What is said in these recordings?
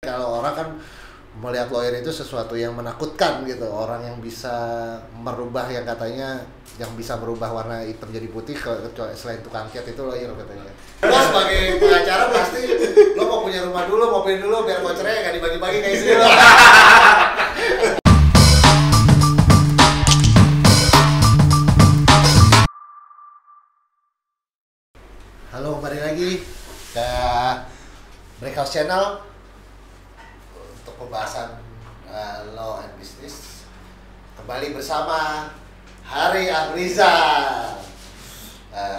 Kalau orang kan melihat lawyer itu sesuatu yang menakutkan gitu, orang yang bisa merubah yang katanya yang bisa berubah warna hitam jadi putih kecuali selain tukang cat itu lawyer katanya. Lo sebagai pengacara pasti lo mau punya rumah dulu, mobil dulu biar vouchernya nggak dibagi-bagi kayak istri lo. Halo, kembali lagi ke Breakhouse Channel untuk pembahasan law and business. Kembali bersama Hari Agrizal,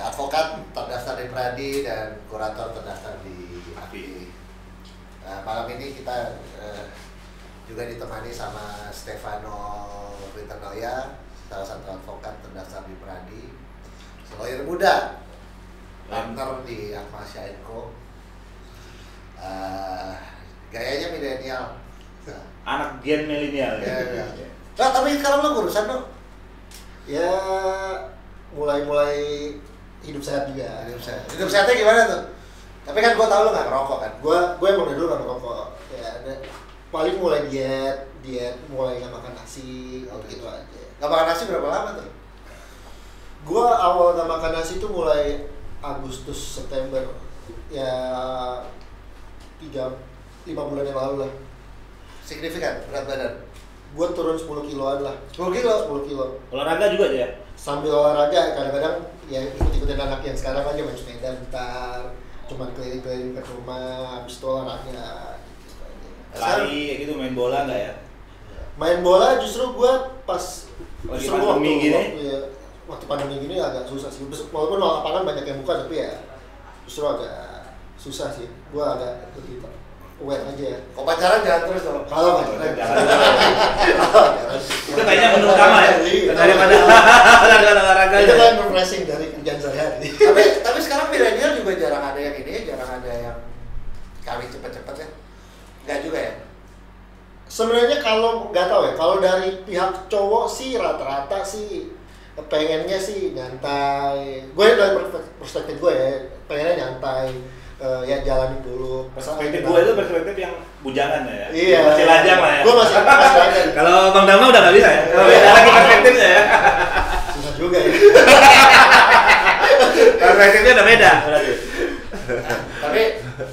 advokat terdaftar di Pradi dan kurator terdaftar di API. Malam ini kita juga ditemani sama Stefano Vitanoia, salah satu advokat terdaftar di Pradi, lawyer muda, partner di Akmasya & Co. Gayanya milenial, anak gen milenial. Ya. Nah, tapi sekarang lo kurusan lo? Ya mulai hidup sehat juga. Hidup sehatnya gimana tuh? Tapi kan gua tahu lo nggak ngerokok kan? Gue emang dari dulu nggak ngerokok. Ya paling mulai diet mulai nggak makan nasi, gitu aja. Nggak makan nasi berapa lama tuh? Gue awal nggak makan nasi itu mulai Agustus September, ya 5 bulan yang lalu lah. Signifikan berat badan? Gue turun 10 kiloan lah. 10 kilo? 10 kilo. Olahraga juga aja ya? Sambil olahraga, kadang-kadang ya ikut-ikutin anak yang sekarang aja main sepeda bentar, cuman keliling-keliling ke rumah, habis itu olahraga gitu aja. Lari gitu, main bola nggak ya? Main bola justru gue pas Lagi justru pandemi gini? Waktu pandemi gini agak susah sih. Walaupun lapangan banyak yang buka tapi ya justru agak susah sih. Gue agak lebih aware aja ya. Kok pacaran jangan terus dong? Kalau pacaran Itu kayaknya menu utama ya? Daripada olahraga itu aja. kan refreshing dari kerjaan sehari-hari. tapi sekarang milenial juga jarang ada yang ini, jarang ada yang kawin cepet-cepet ya? Nggak juga ya? Sebenarnya kalau nggak tahu ya, kalau dari pihak cowok sih rata-rata sih pengennya sih nyantai. Gue dari perspektif gue ya, pengennya nyantai, ya jalanin dulu. Perspektif gue itu perspektif yang bujangan ya? Iya. Masih lajang lah ya? Gue masih lajang. Kalau Bang Dama udah nggak bisa ya? Beda lagi perspektifnya ya? Susah juga ya. Perspektifnya udah beda berarti. Tapi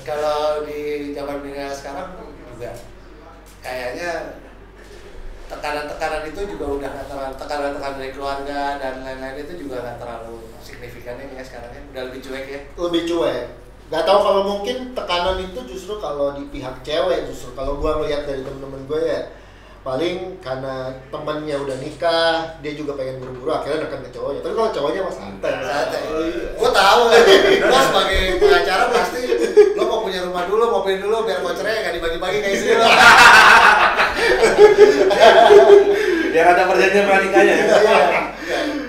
kalau di zaman milenial sekarang juga kayaknya tekanan-tekanan itu juga udah nggak terlalu, tekanan-tekanan dari keluarga dan lain-lain itu juga nggak terlalu signifikan ya sekarang ya, udah lebih cuek ya. Lebih cuek. Gak tahu kalau mungkin tekanan itu justru kalau di pihak cewek, justru kalau gue melihat dari temen-temen gue ya paling karena temennya udah nikah, dia juga pengen buru-buru akhirnya nekan ke cowoknya. Tapi kalau cowoknya mah santai. Gue tahu kan, lo sebagai pengacara pasti lo mau punya rumah dulu, mobil dulu biar vouchernya nggak dibagi-bagi kayak istri lo. Biar ada perjanjian pranikahnya ya?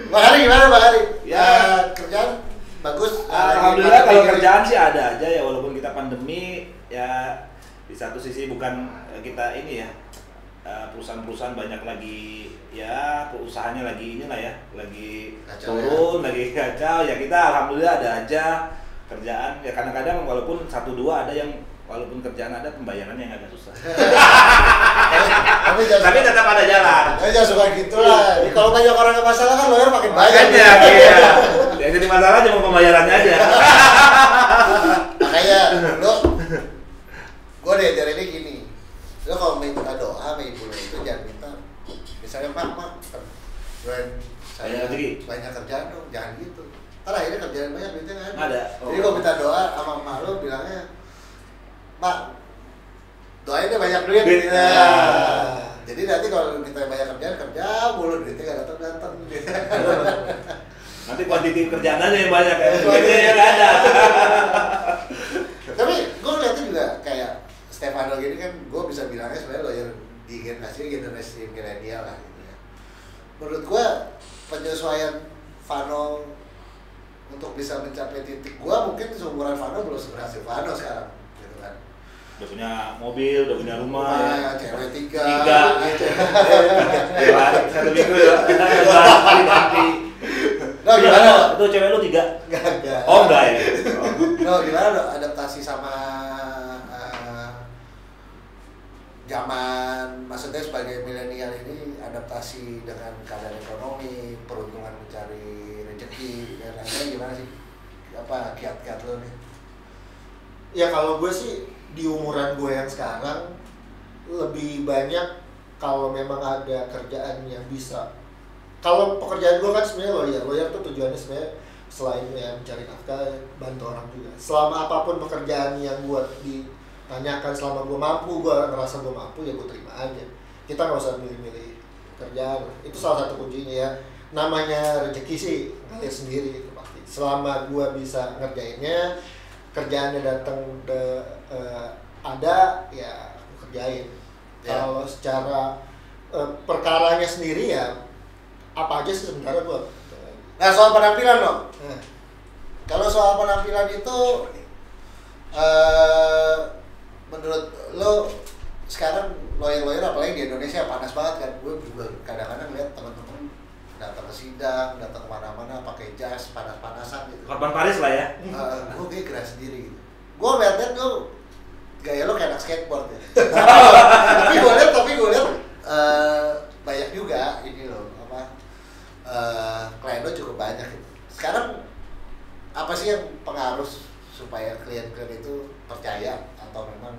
Bang Hari gimana Bang Hari? Ya, kerjaan bagus. Alhamdulillah kalau kerjaan sih ada aja ya, walaupun kita pandemi ya. Di satu sisi bukan kita ini ya, perusahaan-perusahaan banyak lagi ya, usahanya lagi inilah ya, lagi kacau turun, lagi kacau ya. Kita alhamdulillah ada aja kerjaan ya. Kadang-kadang walaupun 1-2 ada yang walaupun kerjaan ada pembayarannya yang agak susah. Tapi tetap ada jalan. Jangan suka gitu lah. Kalau banyak orang yang masalah kan lawyer makin banyak. Makanya iya. Yang jadi masalah cuma pembayarannya aja. Makanya gue diajarinnya gini, lo kalau minta doa sama ibu lo itu jangan minta misalnya mak saya banyak kerjaan dong, jangan gitu. Ntar akhirnya kerjaan banyak duitnya nggak ada. Jadi kalau minta doa sama emak lo bilangnya, mak doain deh banyak duit. Jadi nanti kalau minta banyak kerja mulu duitnya nggak datang. Nanti kuantiti kerjaan aja yang banyak ya, duitnya nggak ada. Tapi gue ngeliatnya juga kayak Stefano gini kan, gue bisa bilangnya sebenarnya lawyer di generasi milenial lah gitu ya. Menurut gue penyesuaian Vano untuk bisa mencapai titik gue mungkin seumuran Vano belum seberhasil Vano sekarang gitu kan. Udah punya mobil, udah punya rumah, cewek 3 gitu. Satu minggu ya, ganti. Nah, gimana? Itu cewek lu 3? Enggak. Oh enggak ya? Nah, gimana lo adaptasi sama zaman, maksudnya sebagai milenial ini adaptasi dengan keadaan ekonomi, peruntungan mencari rezeki dan lain-lain, gimana sih? Apa kiat-kiat lo nih? Ya kalau gue sih di umuran gue yang sekarang lebih banyak kalau memang ada kerjaan yang bisa. Kalau pekerjaan gue kan sebenarnya lawyer tuh tujuannya sebenarnya selain ya mencari nafkah, bantu orang juga. Selama apapun pekerjaan yang gue ditanyakan, selama gue mampu, gue ngerasa gue mampu, ya gue terima aja. Kita nggak usah milih-milih kerjaan. Itu salah satu kuncinya ya. Namanya rezeki sih ngalir sendiri itu pasti. Selama gue bisa ngerjainnya, kerjaannya datang ada, ya gue kerjain. Ya. Kalau secara perkaranya sendiri ya apa aja sih sebenarnya gue. Nah soal penampilan lo, kalau soal penampilan itu menurut lo sekarang lawyer apalagi di Indonesia panas banget kan. Gue juga kadang-kadang lihat teman-teman datang ke sidang, datang kemana-mana pakai jas panas-panasan gitu. Korban Paris lah ya. Gue kayak gerak sendiri gitu. Gue liatnya tuh gaya lo kayak anak skateboard ya. tapi gue lihat banyak juga ini lo klien lo cukup banyak gitu. Sekarang apa sih yang pengaruh supaya klien-klien itu percaya, atau memang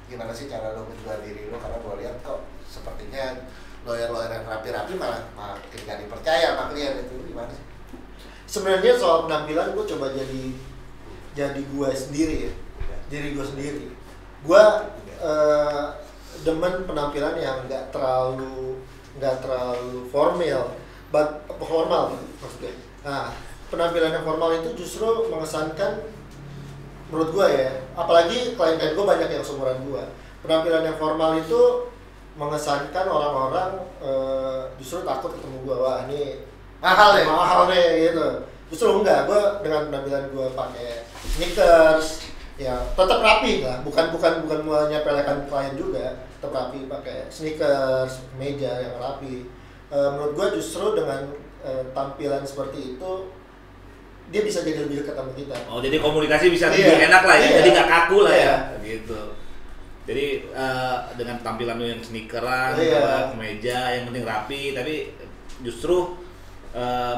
gimana sih cara lo menjual diri lo? Karena gue lihat kok sepertinya lawyer-lawyer yang rapi-rapi malah makin gak dipercaya sama klien, itu gimana sih? Sebenarnya soal penampilan gue coba jadi gue sendiri ya, diri gue sendiri. Gue demen penampilan yang nggak terlalu formal maksudnya. Nah, penampilan yang formal itu justru mengesankan menurut gue ya, apalagi klien-klien gue banyak yang seumuran gue. Penampilan yang formal itu mengesankan orang-orang justru takut ketemu gue, wah ini mahal nih gitu. Justru enggak, gue dengan penampilan gue pakai sneakers, ya tetap rapi lah, bukan menyepelekan klien juga, tetap rapi pakai sneakers, meja yang rapi. Menurut gue justru dengan tampilan seperti itu dia bisa jadi lebih dekat sama kita. Oh, jadi komunikasi bisa lebih enak lah ya, jadi nggak kaku lah ya, gitu. Jadi dengan tampilan lo yang sneakeran, kemeja, yang penting rapi, tapi justru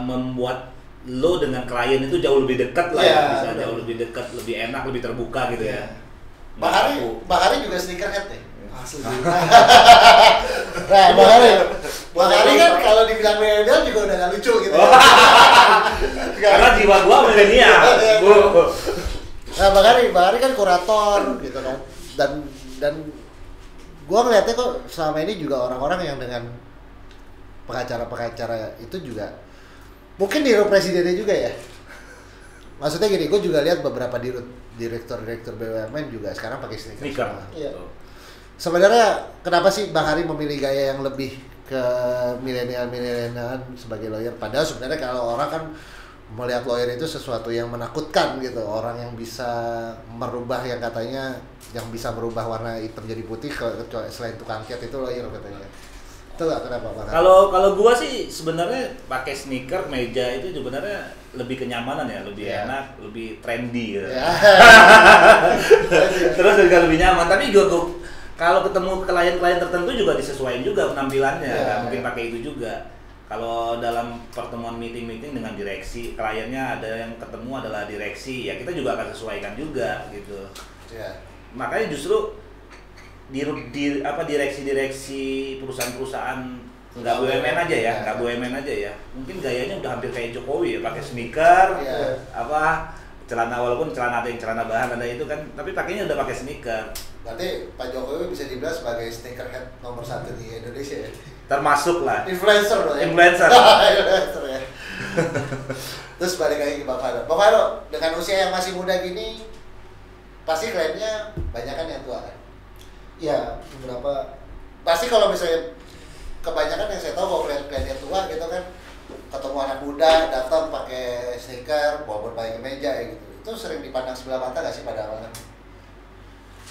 membuat lo dengan klien itu jauh lebih dekat lah ya, bisa jauh lebih dekat, lebih enak, lebih terbuka gitu ya. Bang Hari juga sneakerhead nih. Asli. Nah, Bang Hari kan kalau dibilang milenial juga udah gak lucu gitu. Karena jiwa gua milenial. Nah, Bang Hari kan kurator gitu kan. Dan gua ngeliatnya kok selama ini juga orang-orang yang dengan pengacara-pengacara itu juga mungkin niru presidennya juga ya. Maksudnya gini, gue juga lihat beberapa direktur BUMN juga sekarang pakai sneaker. Iya. Sebenarnya kenapa sih Bang Hari memilih gaya yang lebih ke milenial sebagai lawyer? Padahal sebenarnya kalau orang kan melihat lawyer itu sesuatu yang menakutkan gitu, orang yang bisa merubah, yang katanya yang bisa merubah warna hitam jadi putih, selain tukang cat itu lawyer katanya. Itu gak kenapa Bang Hari? Kalau gua sih sebenarnya pakai sneaker, meja itu sebenarnya lebih kenyamanan ya, lebih enak, lebih trendy gitu. Terus juga lebih nyaman, tapi gua kalau ketemu klien-klien tertentu juga disesuaikan juga penampilannya, nggak mungkin pakai itu juga. Kalau dalam pertemuan meeting dengan direksi, kliennya ada yang ketemu adalah direksi, ya kita juga akan sesuaikan juga gitu. Makanya justru direksi perusahaan-perusahaan nggak BUMN aja ya, nggak BUMN aja ya. Mungkin gayanya udah hampir kayak Jokowi ya, pakai sneaker, celana, walaupun celana ada yang celana bahan ada itu kan, tapi pakainya udah pakai sneaker. Berarti Pak Jokowi bisa dibilang sebagai sneakerhead nomor 1 di Indonesia ya? Termasuk lah. Influencer loh ya? Influencer ya. Terus balik lagi ke Bang Faro. Bang Faro, dengan usia yang masih muda gini, pasti kliennya banyak kan yang tua kan? Iya, beberapa. Pasti kalau misalnya kebanyakan yang saya tahu kalau klien-kliennya tua gitu kan, ketemu anak muda, datang pakai sneaker, bawa berbagai meja gitu. Itu sering dipandang sebelah mata gak sih pada awalnya?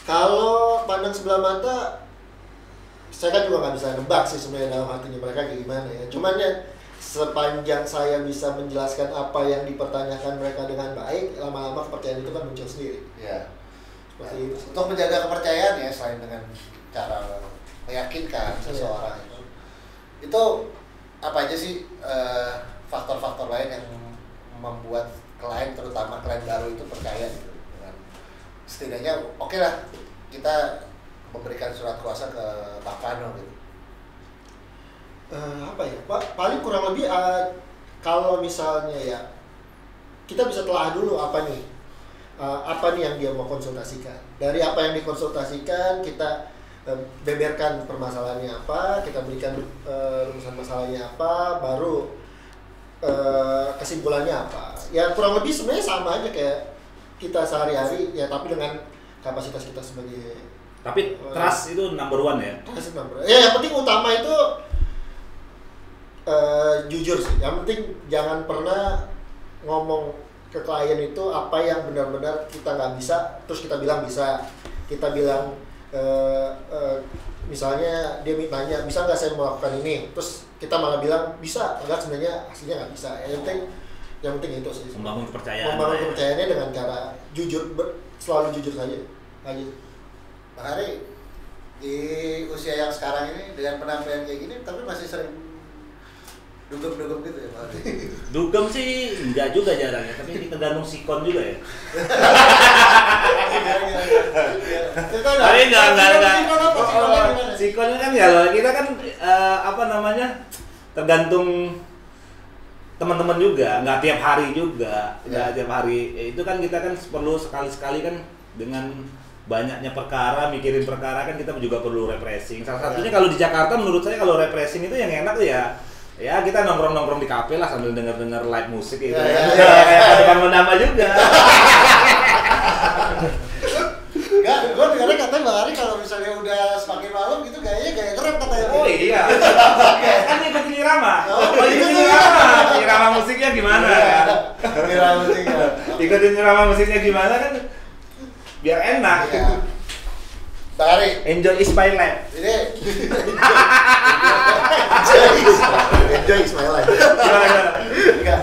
Kalau pandang sebelah mata, saya kan juga nggak bisa nebak sih sebenarnya dalam hatinya mereka kayak gimana ya. Cuman ya sepanjang saya bisa menjelaskan apa yang dipertanyakan mereka dengan baik, lama-lama kepercayaan itu kan muncul sendiri. Iya. Seperti itu. Untuk menjaga kepercayaan ya, selain dengan cara meyakinkan seseorang itu apa aja sih faktor-faktor lain yang membuat klien, terutama klien baru itu percaya gitu. Setidaknya oke lah kita memberikan surat kuasa ke Pak Pano gitu. Apa ya Pak, paling kurang lebih kalau misalnya ya kita bisa telah dulu apa nih yang dia mau konsultasikan. Dari apa yang dikonsultasikan kita beberkan permasalahannya apa, kita berikan rumusan masalahnya apa, baru kesimpulannya apa. Ya kurang lebih sebenarnya sama aja kayak kita sehari-hari ya, tapi dengan kapasitas kita sebagai. Tapi trust itu number one ya? Trust number one. Ya yang penting utama itu jujur sih. Yang penting jangan pernah ngomong ke klien itu apa yang benar-benar kita nggak bisa, terus kita bilang bisa. Kita bilang misalnya dia nanya bisa nggak saya melakukan ini, terus kita malah bilang bisa, padahal sebenarnya aslinya nggak bisa. Yang penting itu sih. Membangun kepercayaan. Membangun kepercayaannya dengan cara jujur, selalu jujur saja. Aja. Bang Hari, di usia yang sekarang ini dengan penampilan kayak gini, tapi masih sering dugem-dugem gitu ya Bang Hari? Dugem sih enggak juga jarang ya, tapi ini tergantung sikon juga ya. Tapi enggak. Sikon kan ya kita kan tergantung teman-teman juga, nggak tiap hari juga, nggak tiap hari. Itu kan kita kan perlu sekali-sekali kan dengan banyaknya perkara, mikirin perkara kan kita juga perlu refreshing. Salah satunya kalau di Jakarta menurut saya kalau refreshing itu yang enak tuh ya kita nongkrong-nongkrong di kafe lah sambil denger live musik gitu. Kayak depan nama juga. Enggak, gue dengarnya katanya Bang Hari kalau misalnya udah semakin malam gitu gaya keren katanya. Oh iya. Kan ikutin irama. Irama musiknya gimana kan? Irama musiknya. Ikutin irama musiknya gimana kan biar enak. Iya. Bang Hari, enjoy is my life. Ini Enjoy is my life. enggak.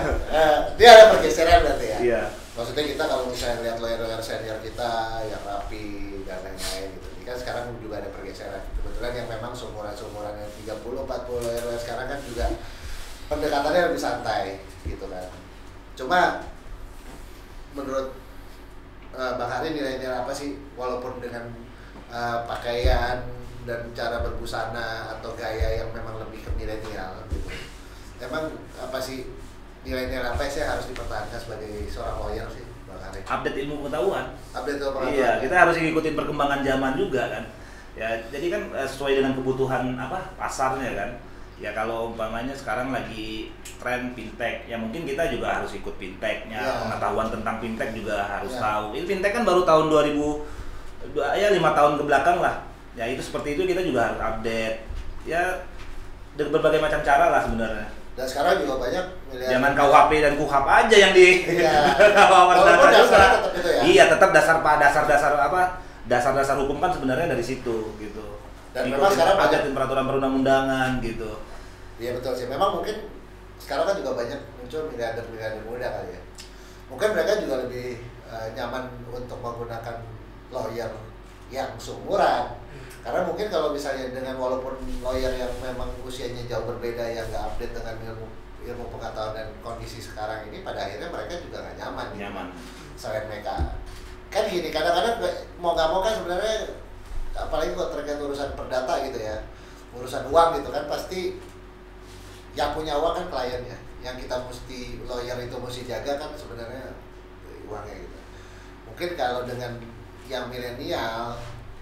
Dia ada pergeseran berarti ya. Iya. Maksudnya kita kalau misalnya lihat lawyer senior kita yang rapi dan lain-lain gitu, ini kan sekarang juga ada pergeseran. Kebetulan yang memang seumuran yang 30, 40 lawyer sekarang kan juga pendekatannya lebih santai gitu kan. Cuma menurut Bang Hari nilai-nilai apa sih walaupun dengan pakaian dan cara berbusana atau gaya yang memang lebih ke milenial gitu. Emang apa sih nilai-nilai apa sih harus dipertahankan sebagai seorang lawyer sih, Bang Hari? Update ilmu pengetahuan. Update ilmu pengetahuan. Iya, kita harus ngikutin perkembangan zaman juga kan. Ya, jadi kan sesuai dengan kebutuhan pasarnya kan. Ya kalau umpamanya sekarang lagi tren fintech, ya mungkin kita juga harus ikut fintechnya. Ya. Pengetahuan tentang fintech juga harus tahu. Ini fintech kan baru tahun 5 tahun ke belakang lah. Ya itu seperti itu kita juga harus update. Ya dengan berbagai macam cara lah sebenarnya. Dan sekarang juga banyak zaman KUHP dan KUHAP aja yang di walaupun dasarnya tetap itu ya. Iya, tetap dasar hukum kan sebenarnya dari situ gitu. Dan memang sekarang banyak peraturan perundang-undangan gitu. Iya betul sih. Memang mungkin sekarang kan juga banyak muncul miliarder muda kali ya. Mungkin mereka juga lebih nyaman untuk menggunakan lawyer yang seumuran. Karena mungkin kalau misalnya dengan walaupun lawyer yang memang usianya jauh berbeda yang nggak update dengan ilmu pengetahuan dan kondisi sekarang ini, pada akhirnya mereka juga nggak nyaman. Nyaman. Selain mereka kan gini, kadang-kadang mau nggak mau kan sebenarnya apalagi kalau terkait urusan perdata gitu ya, urusan uang gitu kan pasti yang punya uang kan kliennya, yang kita mesti lawyer itu mesti jaga kan sebenarnya uangnya gitu. Mungkin kalau dengan yang milenial,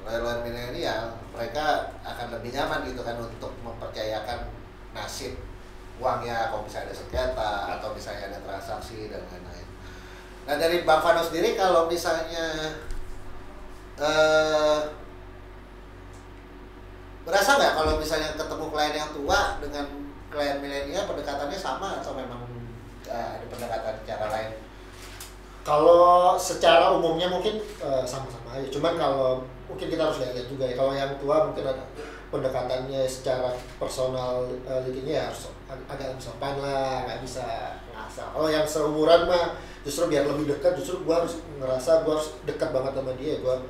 lawyer milenial, mereka akan lebih nyaman gitu kan untuk mempercayakan nasib uangnya kalau misalnya ada sengketa atau misalnya ada transaksi dan lain-lain. Nah dari Bang Vano sendiri kalau misalnya berasa nggak kalau misalnya ketemu klien yang tua dengan klien milenial pendekatannya sama atau memang ada pendekatan cara lain? Kalau secara umumnya mungkin sama-sama aja. Cuman kalau mungkin kita harus lihat juga ya. Kalau yang tua mungkin ada pendekatannya secara personal ya harus agak lebih sopan lah, nggak bisa ngasal. Kalau yang seumuran mah justru biar lebih dekat, justru gua harus ngerasa gua harus dekat banget sama dia, gua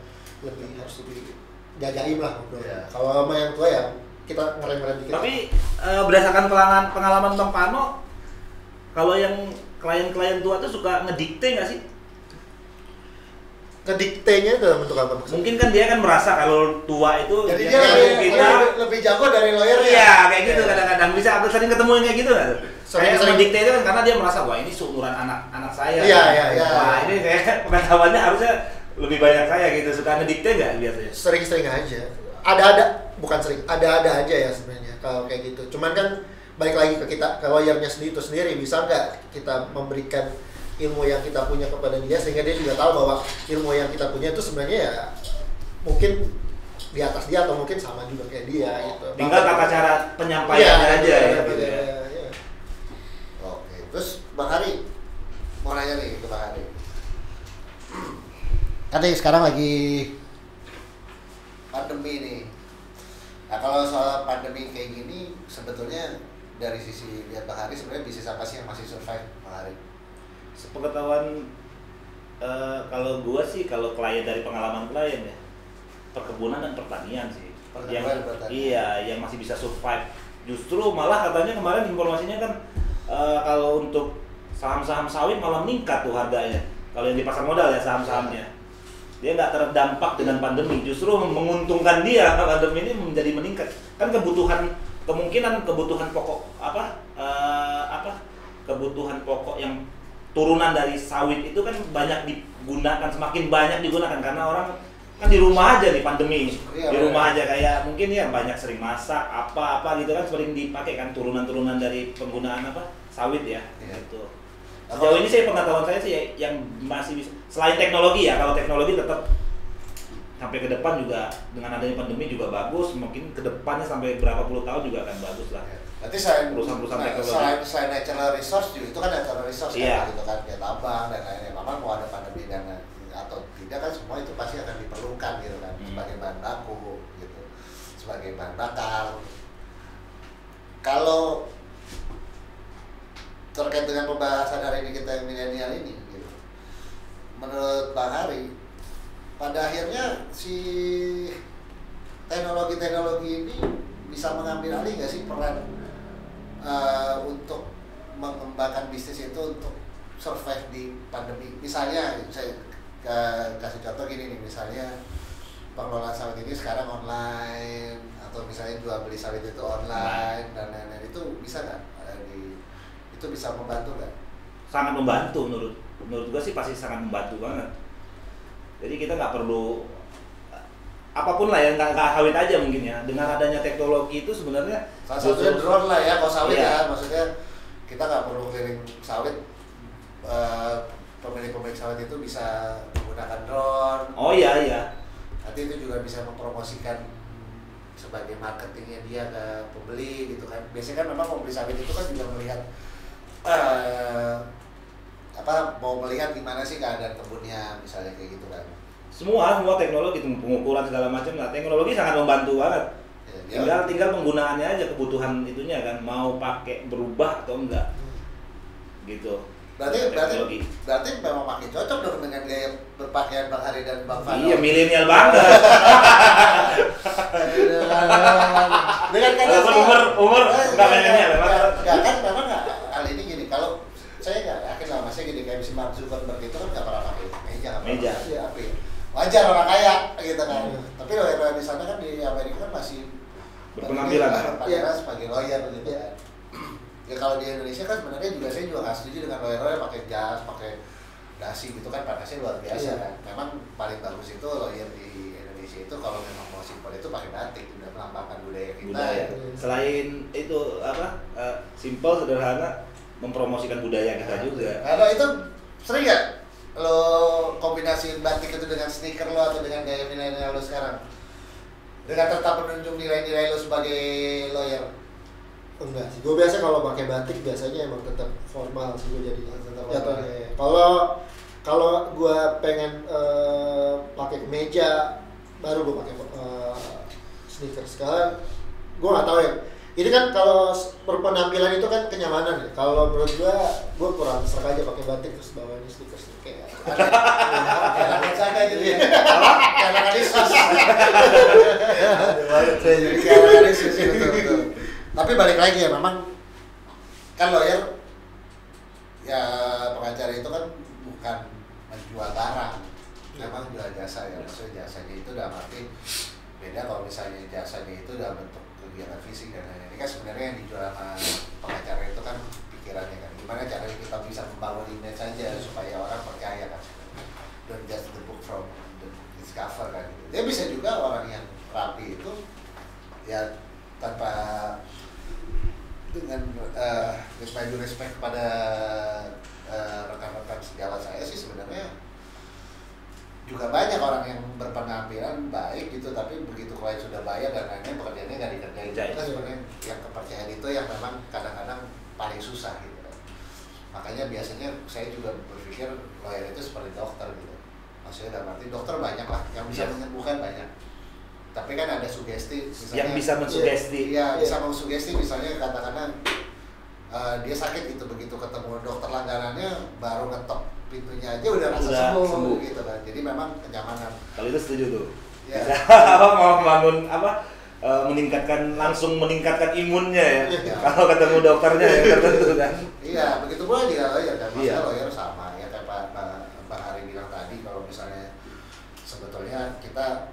harus lebih jajaim lah ngobrol. Kalau sama yang tua ya kita ngerem-ngerem dikit. Tapi berdasarkan pengalaman Bang Pano, kalau yang klien-klien tua tuh suka ngedikte nggak sih? Ngediktenya dalam bentuk apa? Mungkin kan dia kan merasa kalau tua itu jadi dia lebih jago dari lawyer. Iya, kayak gitu kadang-kadang bisa aku sering ketemu yang kayak gitu kan. Kayak ngedikte itu kan karena dia merasa wah ini seumuran anak saya. Iya. Wah, ini kayak pengetahuannya harusnya lebih banyak saya gitu. Suka ngedikte nggak biasanya? Sering-sering aja. Ada bukan sering, ada aja ya sebenarnya kalau kayak gitu. Cuman kan balik lagi ke kita, ke lawyernya sendiri bisa nggak kita memberikan ilmu yang kita punya kepada dia sehingga dia juga tahu bahwa ilmu yang kita punya itu sebenarnya ya mungkin di atas dia atau mungkin sama juga kayak dia gitu. Tinggal tata cara penyampaiannya aja ya. Oke, terus Bang Hari mau nanya nih ke Bang Hari. Kan sekarang lagi pandemi nih. Nah kalau soal pandemi kayak gini sebetulnya dari sisi lihat Bang Hari sebenarnya bisnis apa sih yang masih survive Bang Hari? Sepengetahuan kalau gua sih kalau klien dari pengalaman klien ya perkebunan dan pertanian sih yang masih bisa survive. Justru malah katanya kemarin informasinya kan kalau untuk saham-saham sawit malah meningkat tuh harganya kalau yang di pasar modal ya saham-sahamnya dia nggak terdampak dengan pandemi, justru menguntungkan dia pandemi ini menjadi meningkat kan kemungkinan kebutuhan pokok kebutuhan pokok yang turunan dari sawit itu kan banyak digunakan, semakin banyak digunakan karena orang kan di rumah aja nih pandemi, di rumah aja kayak mungkin ya banyak sering masak apa gitu kan sering dipakai kan turunan dari penggunaan sawit ya gitu. Sejauh ini sih pengetahuan saya sih yang masih bisa selain teknologi ya, kalau teknologi tetap sampai ke depan juga dengan adanya pandemi juga bagus, mungkin ke depannya sampai berapa puluh tahun juga akan bagus lah. Nanti selain perusahaan teknologi, selain natural resource juga itu kan natural resource kan gitu kan kayak tambang dan lain-lain. Memang mau ada pandemi dan atau tidak kan semua itu pasti akan diperlukan gitu kan sebagai bahan baku gitu, sebagai bahan bakar. Kalau terkait dengan pembahasan hari ini kita yang milenial ini gitu, menurut Bang Hari pada akhirnya si teknologi ini bisa mengambil alih nggak sih peran untuk mengembangkan bisnis itu untuk survive di pandemi? Misalnya saya kasih contoh gini nih, misalnya pengelolaan sawit ini sekarang online atau misalnya jual beli sawit itu online dan lain-lain, itu bisa nggak itu bisa membantu nggak? Sangat membantu menurut gua sih pasti sangat membantu banget. Jadi kita nggak perlu apapun lah ya, nggak sawit aja mungkin ya, dengan adanya teknologi itu sebenarnya salah satunya drone lah ya kalau sawit ya, maksudnya kita nggak perlu keliling sawit, pemilik sawit itu bisa menggunakan drone. Oh iya. Nanti itu juga bisa mempromosikan sebagai marketingnya dia ke pembeli gitu kan. Biasanya kan memang pembeli sawit itu kan juga melihat mau melihat gimana sih keadaan kebunnya misalnya kayak gitu kan. Semua teknologi, pengukuran segala macam lah, teknologi sangat membantu banget. Ya, tinggal penggunaannya aja, kebutuhan itunya kan, mau pakai berubah atau enggak gitu. Berarti memang makin cocok dong dengan gaya berpakaian Bang Hari dan Bang Fano. Iya, milenial banget. Dengan kata umur enggak milenial kan memang hal ini gini, kalau saya nggak yakin lah, masnya gini kayak si Mark Zuckerberg itu kan nggak pernah pakai meja. Wajar orang kaya gitu kan. Tapi lawyer di sana kan di Amerika kan masih berpenampilan sebagai lawyer gitu kan. Ya kalau di Indonesia kan sebenarnya saya juga nggak setuju dengan lawyer pakai jas, pakai dasi gitu kan, panasnya luar biasa kan. Memang paling bagus itu lawyer di Indonesia itu kalau memang mau simpel itu pakai batik, udah melambangkan budaya kita. Selain itu simpel, sederhana, mempromosikan budaya kita juga. Kalau itu sering nggak lo kombinasiin batik itu dengan sneaker lo atau dengan gaya milenial lo sekarang? Dengan tetap menunjuk nilai-nilai lo sebagai lawyer? Enggak sih, gue biasa kalau pakai batik biasanya emang tetap formal sih gue jadi. Kalau gue pengen pakai kemeja, baru gue pakai sneakers. Sekarang gue nggak tahu ya. Ini kan kalau berpenampilan itu kan kenyamanan ya. Kalau menurut gua kurang serak aja pakai batik terus bawahnya stickers kayak kayak saya gitu ya. Kayak anak Yesus. Jadi kayak anak Yesus betul. Tapi balik lagi ya, memang kan lawyer ya pengacara itu kan bukan menjual barang, memang jual jasa ya. Maksudnya jasanya itu dalam arti beda kalau misalnya jasanya itu dalam bentuk kegiatan fisik dan lain-lain. Ini kan sebenarnya yang dijual sama pengacara itu kan pikirannya kan, gimana caranya kita bisa membangun image saja supaya orang percaya kan, don't just the book from its cover kan gitu. Dia bisa juga orang yang rapi itu ya tanpa dengan respect kepada rekan-rekan sejawat saya sih sebenarnya juga banyak orang yang berpenampilan baik gitu, tapi begitu klien sudah bayar dan lainnya pekerjaannya nggak dikerjain. Itu kan sebenarnya yang kepercayaan itu yang memang kadang-kadang paling susah gitu. Makanya biasanya saya juga berpikir lawyer itu seperti dokter gitu. Maksudnya dalam arti dokter banyak lah yang bisa menyembuhkan banyak. Tapi kan ada sugesti misalnya, yang bisa mensugesti. Iya, bisa mensugesti misalnya katakanlah dia sakit gitu, begitu ketemu dokter langganannya baru ngetok pintunya aja udah sembuh gitu kan. Jadi memang kenyamanan. Kalau itu setuju tuh. Ya. Mau membangun langsung meningkatkan imunnya ya. Kalau ketemu dokternya yang tertentu kan. Iya, begitu pula juga lawyer dan masalah lawyer sama ya kayak Pak Ari bilang tadi, kalau misalnya sebetulnya kita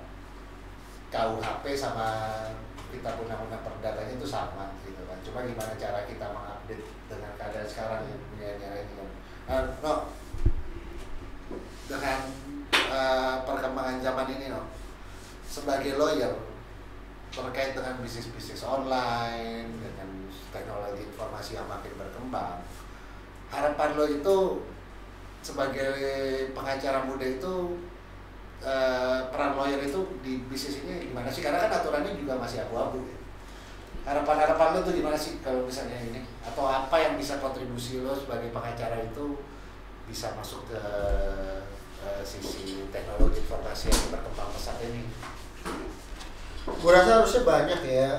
KUHP sama kita undang-undang perdatanya itu sama gitu kan. Cuma gimana cara kita mengupdate dengan keadaan sekarang yang punya ini kan. Dengan perkembangan zaman ini sebagai lawyer terkait dengan bisnis online, dengan teknologi informasi yang makin berkembang, harapan lo itu sebagai pengacara muda itu peran lawyer itu di bisnis ini gimana sih? Karena kan aturannya juga masih abu-abu ya. Harapan lo tuh gimana sih kalau misalnya ini? Atau apa yang bisa kontribusi lo sebagai pengacara itu bisa masuk ke sisi teknologi informasi yang berkembang pesat ini? Gue rasa harusnya banyak ya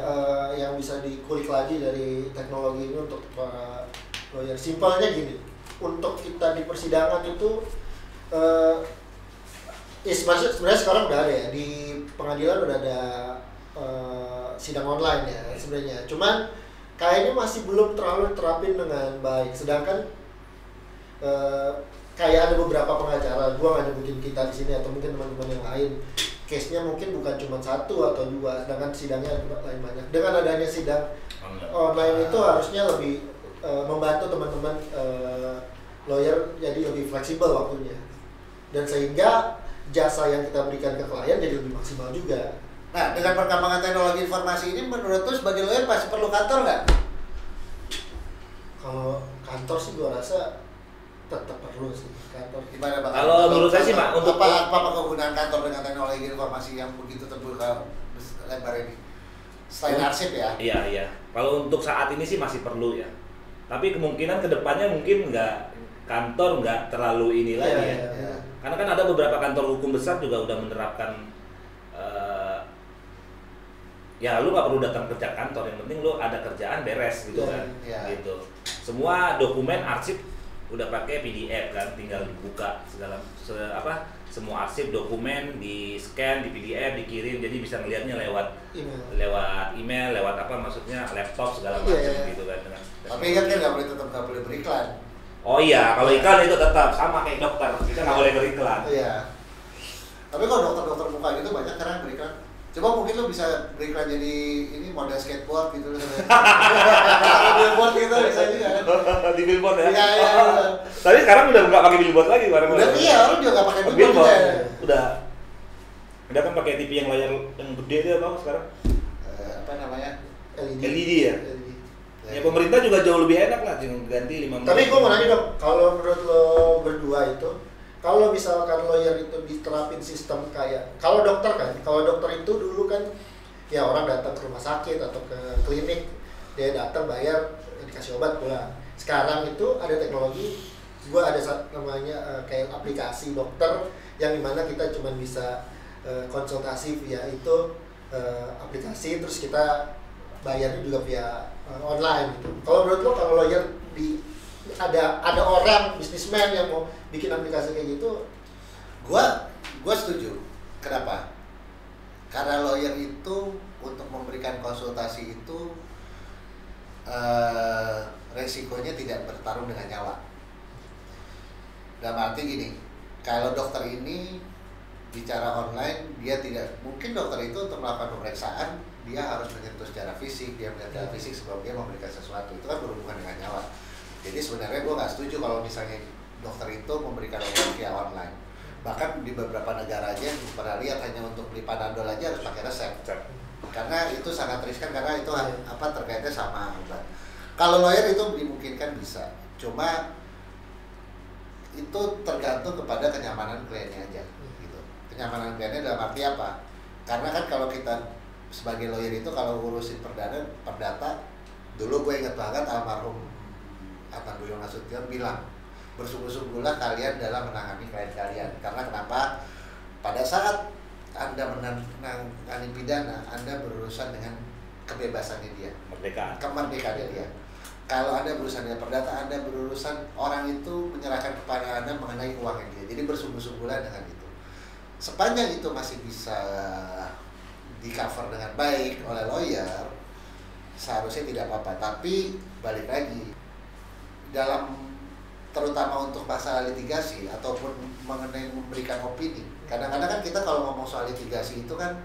yang bisa dikulik lagi dari teknologi ini untuk para lawyer. Simpelnya gini, untuk kita di persidangan itu sebenarnya sekarang udah ada ya, di pengadilan udah ada sidang online ya sebenarnya. Cuman kayaknya masih belum terlalu terapin dengan baik. Sedangkan kayak ada beberapa pengacara, gue nggak nyebutin kita di sini atau mungkin teman-teman yang lain, case-nya mungkin bukan cuma 1 atau 2, sedangkan sidangnya lain banyak. Dengan adanya sidang online itu harusnya lebih membantu teman-teman lawyer jadi lebih fleksibel waktunya, dan sehingga jasa yang kita berikan ke klien jadi lebih maksimal juga. Nah, dengan perkembangan teknologi informasi ini, menurut lu sebagai lawyer pasti perlu kantor nggak? Kalau kantor sih gue rasa tetap perlu sih kantor. Gimana Bang? Kalau menurut saya sih Pak, untuk apa kegunaan kantor dengan teknologi informasi yang begitu terbuka lebar ini? Selain arsip ya? Iya. Kalau untuk saat ini sih masih perlu ya. Tapi kemungkinan kedepannya mungkin kantor nggak terlalu ini lagi ya. Karena kan ada beberapa kantor hukum besar juga udah menerapkan ya lu nggak perlu datang kerja kantor, yang penting lu ada kerjaan beres gitu kan. Gitu. Semua dokumen arsip udah pakai PDF kan, tinggal dibuka semua arsip dokumen di scan, di PDF, dikirim, jadi bisa ngelihatnya lewat email, lewat maksudnya laptop segala macam gitu kan. Tapi ingat kan nggak boleh beriklan. Oh iya, kalau iklan itu tetap sama kayak dokter, kita nggak boleh beriklan. Iya. Tapi kalau dokter-dokter muka gitu banyak sekarang beriklan. Coba mungkin lo bisa beriklan jadi ini model skateboard gitu. Billboard gitu bisa juga kan. Di billboard ya? Iya. Tapi sekarang udah nggak pakai billboard lagi bareng. Iya, orang juga nggak pakai billboard. Udah kan pakai TV yang layar yang gede itu apa sekarang? Apa namanya? LED ya? Ya pemerintah juga jauh lebih enak lah, ganti 5 menit. Tapi gue mau nanya dong, kalau menurut lo berdua itu, kalau misalkan lawyer itu diterapin sistem kayak, kalau dokter itu dulu kan ya orang datang ke rumah sakit atau ke klinik, dia datang bayar, dikasih obat pulang. Sekarang itu ada teknologi, gue ada namanya kayak aplikasi dokter yang dimana kita cuma bisa konsultasi via itu aplikasi, terus kita bayarnya juga via online gitu. Kalau menurut lo kalau lawyer ada orang bisnismen yang mau bikin aplikasi kayak gitu, gua setuju. Kenapa? Karena lawyer itu untuk memberikan konsultasi itu resikonya tidak bertarung dengan nyawa. Dalam arti gini, kalau dokter ini bicara online, dia tidak mungkin dokter itu untuk melakukan pemeriksaan dia harus menyentuh secara fisik, dia melihat secara fisik sebelum dia memberikan sesuatu. Itu kan berhubungan dengan nyawa. Jadi sebenarnya gue nggak setuju kalau misalnya dokter itu memberikan obat via online. Bahkan di beberapa negara aja pernah lihat hanya untuk beli Panadol aja harus pakai resep. Karena itu sangat riskan karena itu terkaitnya sama obat. Kalau lawyer itu dimungkinkan bisa, cuma itu tergantung kepada kenyamanan kliennya aja. Kenyamanan kliennya dalam arti apa? Karena kan kalau kita sebagai lawyer itu kalau urusin perdata, dulu gue ingat banget almarhum Atman Nasution bilang, bersungguh-sungguhlah kalian dalam menangani klien kalian. Karena kenapa? Pada saat Anda menangani pidana, Anda berurusan dengan kebebasannya dia, kemerdekaannya dia. Kalau Anda berurusan dengan perdata, Anda berurusan orang itu menyerahkan kepada Anda mengenai uangnya dia. Jadi bersungguh-sungguhlah dengan itu. Sepanjang itu masih bisa di cover dengan baik oleh lawyer, seharusnya tidak apa-apa. Tapi balik lagi, dalam terutama untuk masalah litigasi ataupun mengenai memberikan opini, kadang-kadang kan kita kalau ngomong soal litigasi itu kan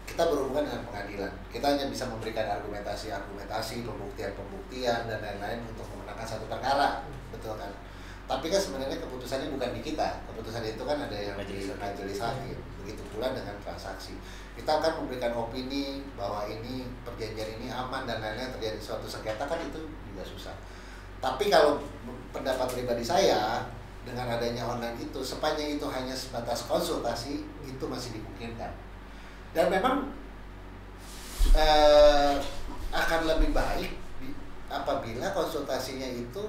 kita berhubungan dengan pengadilan. Kita hanya bisa memberikan argumentasi, pembuktian dan lain-lain untuk memenangkan satu perkara, betul kan? Tapi kan sebenarnya keputusannya bukan di kita, keputusan itu kan ada yang di majelis hakim. Begitu pula dengan transaksi. Kita akan memberikan opini bahwa ini perjanjian ini aman dan lain-lain, terjadi suatu sengketa kan itu juga susah. Tapi kalau pendapat pribadi saya, dengan adanya online itu, sepanjang itu hanya sebatas konsultasi, itu masih dimungkinkan. Dan memang akan lebih baik apabila konsultasinya itu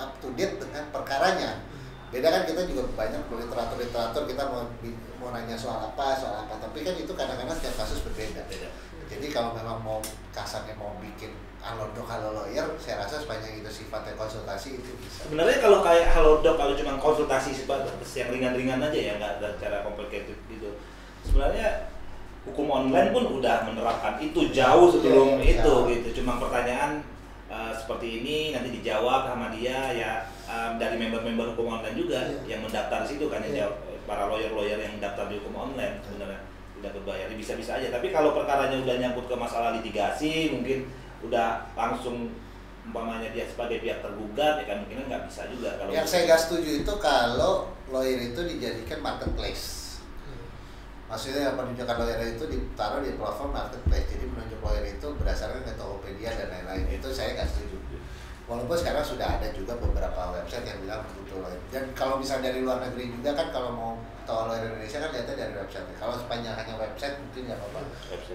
up to date dengan perkaranya. Beda kan kita juga banyak literatur kita mau nanya soal apa, tapi kan itu kadang-kadang setiap kasus berbeda. Jadi kalau memang mau kasarnya mau bikin halodoc lawyer, saya rasa sepanjang itu sifatnya konsultasi itu bisa. Sebenarnya kalau kayak halodoc, kalau cuma konsultasi sebatas yang ringan-ringan aja ya, nggak ada cara complicated gitu. Sebenarnya hukum online pun udah menerapkan itu jauh sebelum itu gitu. Cuma pertanyaan seperti ini nanti dijawab sama dia ya, dari member-member hukum online juga yang mendaftar di situ kan, yang para lawyer-lawyer yang mendaftar di hukum online sebenarnya tidak berbayar, bisa-bisa aja. Tapi kalau perkaranya udah nyangkut ke masalah litigasi, mungkin udah langsung umpamanya dia sebagai pihak tergugat, ya kan mungkin nggak bisa juga. Kalau yang saya nggak setuju itu kalau lawyer itu dijadikan marketplace. Maksudnya penunjukan lawyer itu ditaruh di platform marketplace, jadi menunjuk lawyer itu berdasarkan Tokopedia dan lain-lain. Itu saya nggak setuju. Walaupun sekarang sudah ada juga beberapa website yang bilang butuh lawyer. Dan kalau misalnya dari luar negeri juga kan, kalau mau tahu lawyer Indonesia kan lihatnya dari website. Kalau sepanjang hanya website mungkin nggak apa-apa.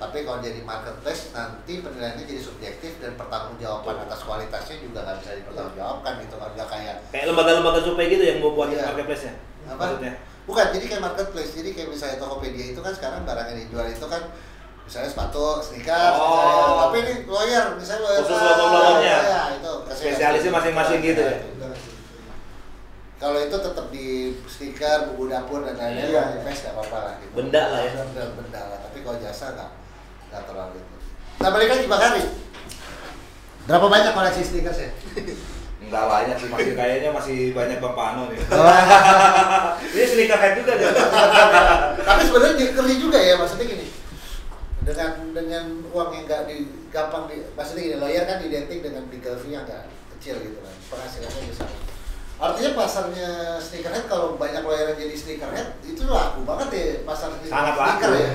Tapi kalau jadi marketplace nanti penilaiannya jadi subjektif dan pertanggungjawaban atas kualitasnya juga nggak bisa dipertanggungjawabkan gitu kan, nggak kayak lembaga-lembaga survei gitu yang mau buat marketplace-nya. Maksudnya? Bukan, jadi kayak marketplace. Jadi kayak misalnya Tokopedia itu kan sekarang barang yang dijual itu kan misalnya sepatu, sneakers, tapi ini lawyer, misalnya lawyer khusus lawyer-lawyernya. Ya, itu spesialisnya masing-masing gitu ya. Kalau itu tetap di stiker, buku dapur dan lain-lain, nggak apa-apa lah gitu. Benda lah ya. Benda lah, tapi kalau jasa nggak terlalu itu. Nah balik lagi Bang Hari, berapa banyak koleksi stiker ya? Enggak banyak sih, kayaknya masih banyak Bang Pano nih. Ini sneakerhead juga deh. Tapi sebenarnya ngeri juga ya, maksudnya gini. Dengan uang yang nggak gampang maksudnya gini, lawyer kan identik dengan legal fee yang nggak kecil gitu kan, penghasilannya besar. Artinya pasarnya sneakerhead, kalau banyak lawyer yang jadi sneakerhead itu laku banget ya pasar sneaker ya.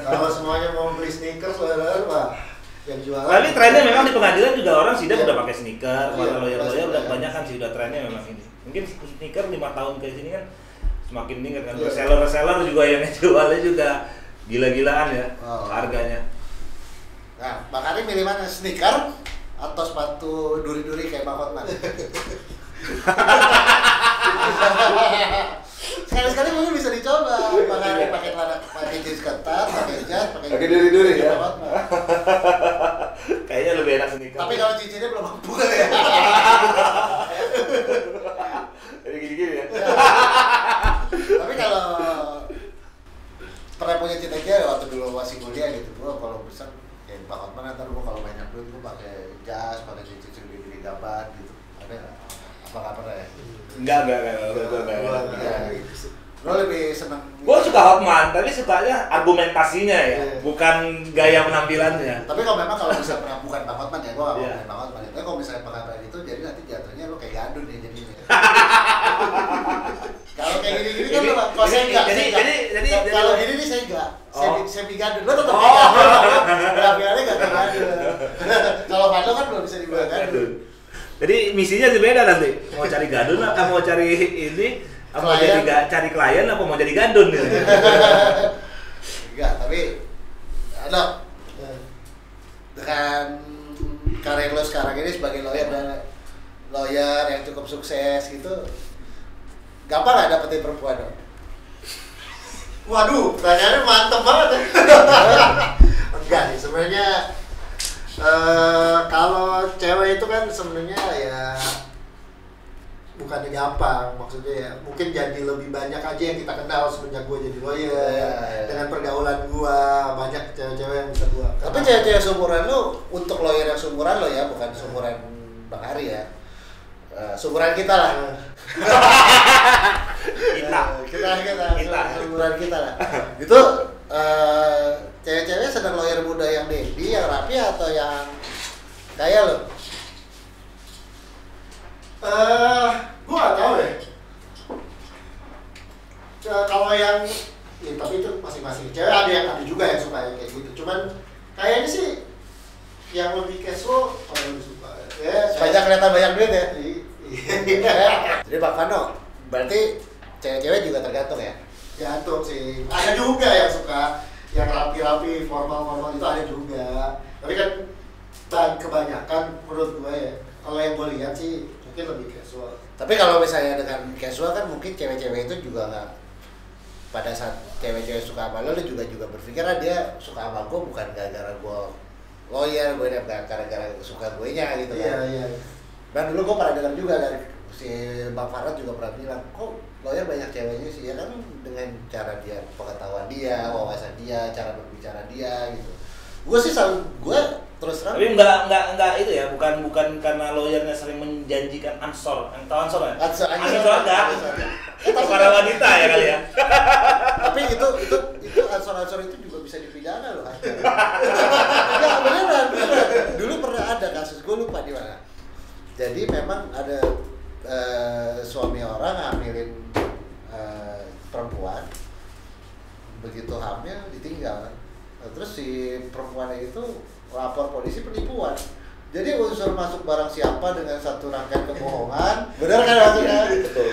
Kalau semuanya mau beli sneakers, lawyer wah yang jualan. Tapi trennya memang di pengadilan juga orang sidang udah pakai sneaker, para lawyer-lawyer udah banyak kan sih, udah trennya memang ini. Mungkin sneaker 5 tahun ke sini kan semakin meningkat kan. Reseller juga yang jualnya juga gila-gilaan ya harganya. Nah, Bang Ari milih mana? Sneaker atau sepatu duri-duri kayak Bang Hotman? Sekali-sekali mungkin bisa dicoba. Pakai jeans ketat, pakai jas, pakai duri-duri ya. Kayaknya lebih enak sneaker. Tapi kalau cincinnya belum mampu kali ya. Jadi gini-gini ya. Tapi kalau pernah punya cita-cita waktu dulu masih kuliah gitu, bro, kalau bisa kayak Pak Hotman ntar gua kalau banyak duit gua pakai jas, pakai cincin gede-gede gaban gitu. Ada nggak? Apa pernah ya? Enggak. Lo lebih seneng. Gue suka Hotman, tapi sukanya argumentasinya ya, bukan gaya penampilannya. Tapi kalau memang kalau bisa pernah bukan Bang Hotman ya, gue nggak mau ngomongin Bang Hotman. Tapi kalau misalnya pakai itu, jadi nanti jatuhnya lo kayak gadun ya jadinya. Kalau kayak gini-gini kan lo, kalau saya enggak. Jadi kalau gini nih saya enggak. Saya gadun, lo tetap gadun. Penampilannya nggak kayak gadun. Kalau Vano kan belum bisa dibilang gadun. Jadi misinya beda nanti. Mau cari gadun atau mau cari ini? Mau cari klien apa mau jadi gadun gitu. Enggak, tapi ada dengan karir lo sekarang ini sebagai lawyer yang cukup sukses gitu, gampang nggak dapetin perempuan dong? Waduh, pertanyaannya mantep banget ya. Enggak sih, sebenarnya kalau cewek itu kan sebenarnya ya bukannya gampang, maksudnya ya mungkin jadi lebih banyak aja yang kita kenal semenjak gue jadi lawyer. Dengan pergaulan gue banyak cewek-cewek yang bisa gue kenal. Tapi cewek-cewek seumuran lo, untuk lawyer yang seumuran lo ya, bukan seumuran Bang Hari ya, seumuran kita lah. kita seumuran kita lah. Itu cewek-cewek sedang lawyer muda yang Dedi, yang rapi atau yang kaya lo? Gue gak tau ya. Kalau yang, ya, tapi itu masing-masing cewek ada juga yang suka yang kayak gitu. Cuman kayaknya sih yang lebih casual orang lebih suka. Ya, banyak kelihatan banyak duit ya. Iya. Jadi Pak Vano, berarti cewek-cewek juga tergantung ya? Gantung sih. Ada juga yang suka yang rapi-rapi, formal-formal itu ada juga. Tapi kan kebanyakan menurut gue ya, kalau yang gue lihat sih mungkin lebih casual. Tapi kalau misalnya dengan casual kan mungkin cewek-cewek itu juga nggak, pada saat cewek-cewek suka sama lo juga berpikir dia suka sama gue bukan gara-gara gue lawyer, gue gara-gara suka gue nya gitu kan. Iya. Dan dulu gue pernah dengar juga dari si Bang Farad juga pernah bilang, kok lawyer banyak ceweknya sih, ya kan dengan cara dia, pengetahuan dia, wawasan dia, cara berbicara dia gitu. Gue sih gue terus terang. Tapi enggak itu ya, bukan karena lawyernya sering menjanjikan ansor. Yang tahu ansor ya? Ansor enggak. Para wanita ya kali ya. Tapi itu ansor itu juga bisa dipidana loh. Ya beneran. Dulu pernah ada kasus, gue lupa di mana. Jadi memang ada suami orang ngambilin perempuan, begitu hamil ditinggal. Terus si perempuannya itu lapor polisi penipuan. Jadi unsur masuk barang siapa dengan satu rangkaian kebohongan, benar kan maksudnya?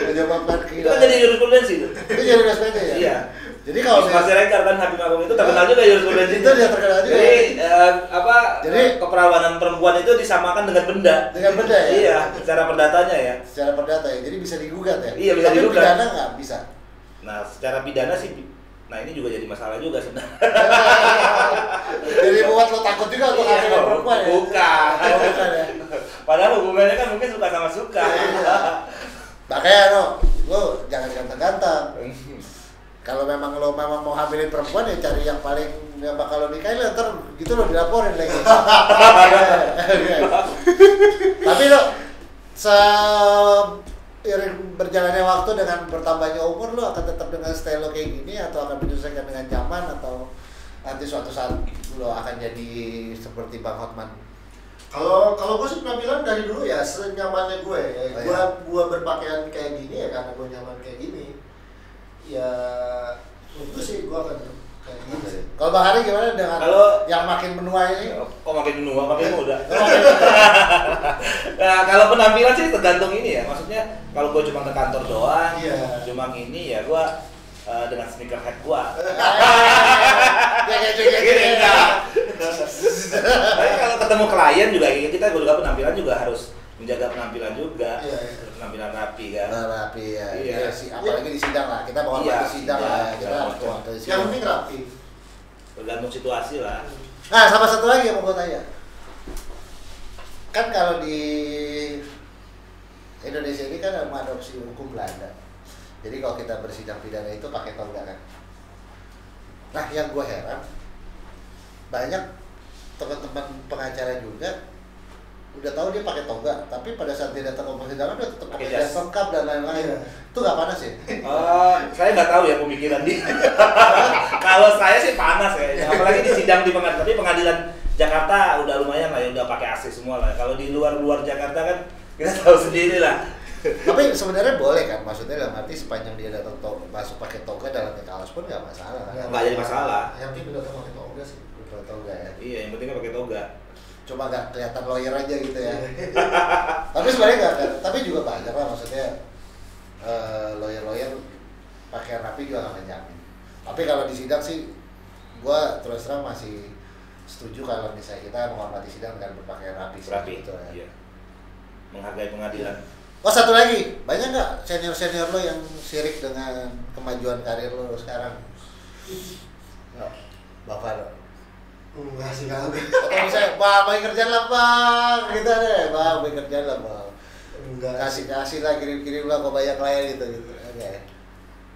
Menyebabkan kehilangan. Itu kan jadi jurisprudensi itu. Itu jurisprudensi ya? Iya. Jadi kalau Mas Rekar kan Habib Agung itu terkenal juga jurisprudensi. Itu dia terkenal juga. Jadi keperawanan perempuan itu disamakan dengan benda. Dengan benda ya? Iya, secara perdatanya ya. Secara perdata ya. Jadi bisa digugat ya? Iya, bisa digugat. Tapi pidana nggak bisa. Nah, secara pidana sih. Nah, ini juga jadi masalah juga sebenarnya. Jadi buat lo takut juga untuk ngambil perempuan ya? Bukan ya? Padahal hubungannya kan mungkin suka sama suka. Makanya lo jangan ganteng-ganteng. Kalau memang lo mau hamilin perempuan ya cari yang paling yang bakal lo nikahin lah, ntar gitu lo dilaporin lagi. Tapi lo seiring berjalannya waktu dengan bertambahnya umur, lo akan tetap dengan style lo kayak gini atau akan menyesuaikan dengan zaman, atau nanti suatu saat lo akan jadi seperti Bang Hotman? Kalau gue sih penampilan dari dulu ya senyamannya gue ya. Gue berpakaian kayak gini ya karena gue nyaman kayak gini. Ya itu sih gue akan kayak gini. Kalau Bang Hari gimana dengan yang makin menua ini? Kok makin menua, makin muda? Nah, kalau penampilan sih tergantung ini ya. Maksudnya kalau gue cuma ke kantor doang, cuma ini ya gue dengan sneakerhead gue. Tapi kalau ketemu klien juga kita juga penampilan juga harus menjaga penampilan juga, penampilan rapi kan. Rapi ya. Iya. Apalagi di sidang lah, kita menghormati sidang lah. Yang penting rapi. Tergantung situasi lah. Nah, sama satu lagi yang mau gue tanya. Kan kalau di Indonesia ini kan mengadopsi hukum Belanda. Jadi kalau kita bersidang pidana itu pakai toga kan. Nah, yang gue heran, banyak teman-teman pengacara juga udah tahu dia pakai toga, tapi pada saat dia datang ke persidangan dia tetap pakai jas lengkap dan lain-lain. Itu nggak panas ya? Saya nggak tahu ya pemikiran dia. Kalau saya sih panas ya, apalagi di sidang di pengadilan. Tapi pengadilan Jakarta udah lumayan lah ya, udah pakai AC semua lah. Kalau di luar Jakarta kan kita tahu sendiri lah. Tapi sebenarnya boleh kan, maksudnya dalam arti sepanjang dia datang masuk pakai toga dalam kaos pun nggak masalah kan? Nggak jadi masalah. Yang penting datang pakai toga sih. Pakai toga ya. Iya, yang penting pakai toga. Cuma nggak kelihatan lawyer aja gitu ya. Tapi sebenarnya nggak, tapi juga banyak lah maksudnya lawyer pakai rapi juga nggak menjamin. Tapi kalau di sidang sih, gua terus terang masih setuju kalau misalnya kita menghormati sidang dengan berpakaian rapi gitu ya. Iya. Menghargai pengadilan. Oh, satu lagi, banyak nggak senior lo yang sirik dengan kemajuan karir lo sekarang? Bang Fano? Enggak sih kalau atau misalnya, bang, mau kerjaan lah bang, gitu deh, bang, mau kerjaan lah bang. Enggak. Kasih lah, kirim lah, kok banyak klien gitu. Okay.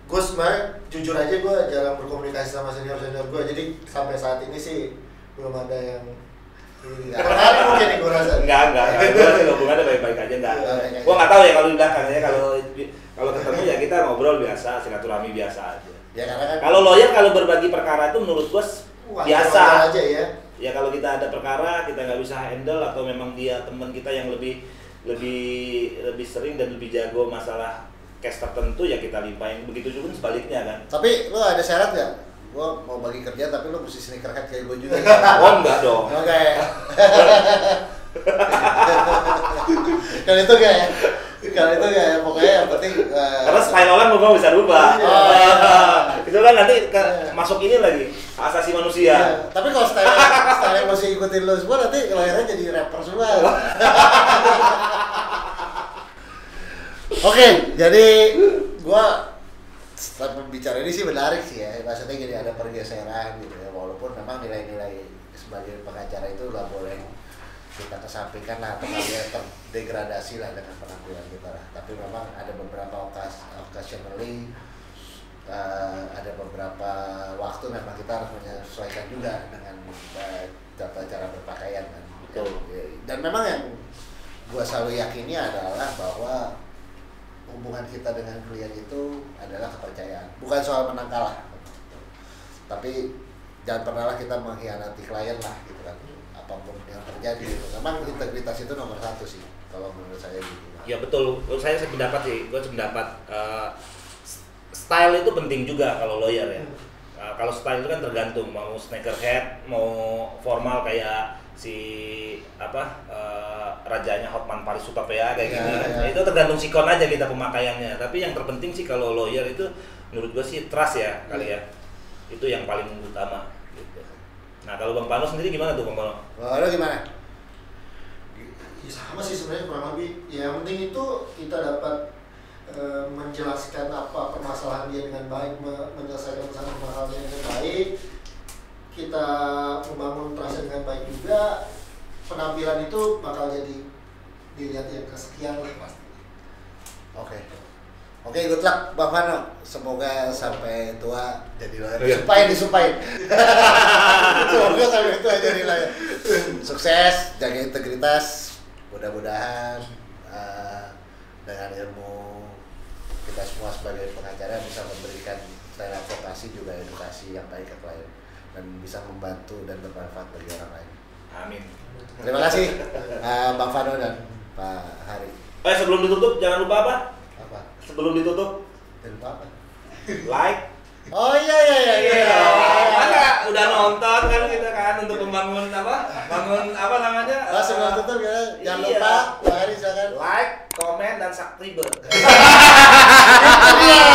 Gue sebenarnya jujur aja gue jarang berkomunikasi sama senior gue, jadi sampai saat ini sih belum ada yang terkali mungkin nih gue rasa. Enggak, gue sih hubungannya baik-baik aja, enggak. Gue nggak tahu ya kalau di belakang ya, kalau ketemu ya kita ngobrol biasa, silaturahmi biasa aja. Ya karena kan kalau lawyer kalau berbagi perkara itu menurut gue biasa aja ya. Ya kalau kita ada perkara kita nggak bisa handle atau memang dia teman kita yang lebih sering dan lebih jago masalah case tertentu ya kita limpahin, begitu juga sebaliknya kan. Tapi lo ada syarat nggak? Gua mau bagi kerja tapi lo mesti sneakerhead kayak gue juga. Oh enggak dong. Oke. Kalau itu enggak ya? Kalau itu enggak ya, pokoknya yang penting karena style orang memang bisa berubah. Itu kan nanti masuk ini lagi asasi manusia. Tapi kalau style masih ikutin lo semua nanti lahirnya jadi rapper semua. Oke, jadi gua setelah pembicara ini sih menarik sih ya, maksudnya jadi ada pergeseran gitu ya, walaupun memang nilai-nilai sebagai pengacara itu nggak boleh kita kesampingkan lah atau nggak terdegradasi lah dengan penampilan kita lah, tapi memang ada beberapa occasionally ada beberapa waktu memang kita harus menyesuaikan juga dengan cara berpakaian kan. Dan memang yang gua selalu yakini adalah bahwa hubungan kita dengan klien itu adalah kepercayaan, bukan soal menang kalah, tapi jangan pernahlah kita mengkhianati klien lah gitu kan, apapun yang terjadi gitu. Memang integritas itu nomor satu sih kalau menurut saya gitu. Ya betul, saya sependapat sih, gue sependapat style itu penting juga kalau lawyer ya. Kalau style itu kan tergantung mau sneakerhead, mau formal kayak si rajanya Hotman Paris Sutapea kayak gini. Ya. Itu tergantung sikon aja kita pemakaiannya. Tapi yang terpenting sih kalau lawyer itu menurut gua sih trust ya kali ya. Itu yang paling utama gitu. Nah, kalau Bang Pano sendiri gimana tuh Bang Pano? Lo gimana? Ya sama sih sebenarnya kurang lebih. Ya, yang penting itu kita dapat menjelaskan apa permasalahan dia dengan baik, menyelesaikan permasalahan dia dengan baik. Kita membangun trust dengan baik juga, penampilan itu bakal jadi dilihat yang kesekian lah pasti. Oke, good luck Bang Fano. Semoga sampai tua jadi lawyer. Disumpahin. Semoga sampai tua jadi lawyer. Sukses, jaga integritas. Mudah-mudahan dengan ilmu kita semua sebagai pengacara bisa memberikan selain advokasi juga edukasi yang baik ke klien dan bisa membantu dan bermanfaat bagi orang lain. Amin. Terima kasih Bang Fano dan Pak Hari. Sebelum ditutup jangan lupa apa? Sebelum ditutup jangan lupa apa? Like. Oh iya. Mana udah nonton kan kita kan untuk membangun bangun apa namanya? Sebelum tutup ya jangan lupa Pak Hari silakan like, komen dan subscribe. Iya.